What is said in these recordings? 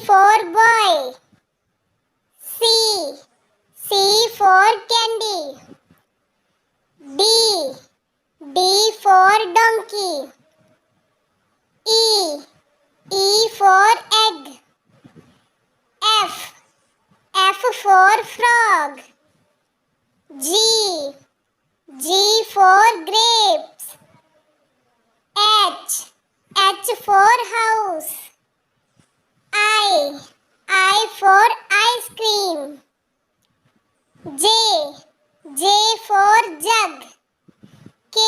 for boy. C. C for candy. D. D for donkey. E. E for egg. F. F for frog. G. G for grapes. H. H for house. I for ice cream. J. J for jug. K.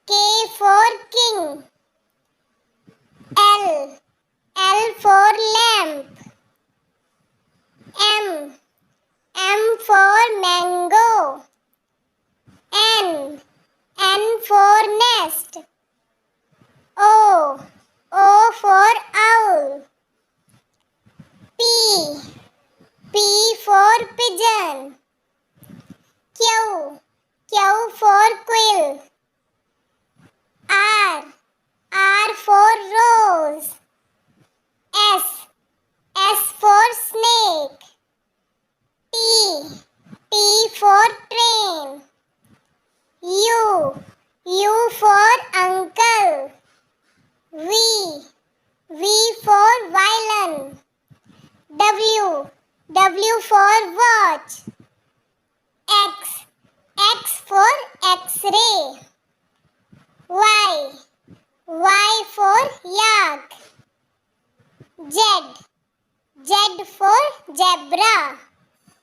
K for king. L. L for lamp. M. M for mango. N. N for nest. O. O for owl. P. P for pigeon. Q. Q for quil. R. R for rose. S. S for snake. T. T for train. U. U for uncle. V. V for violin. W. W for watch. X. X for X-ray. Y. Y for yalk. Z. Z for zebra.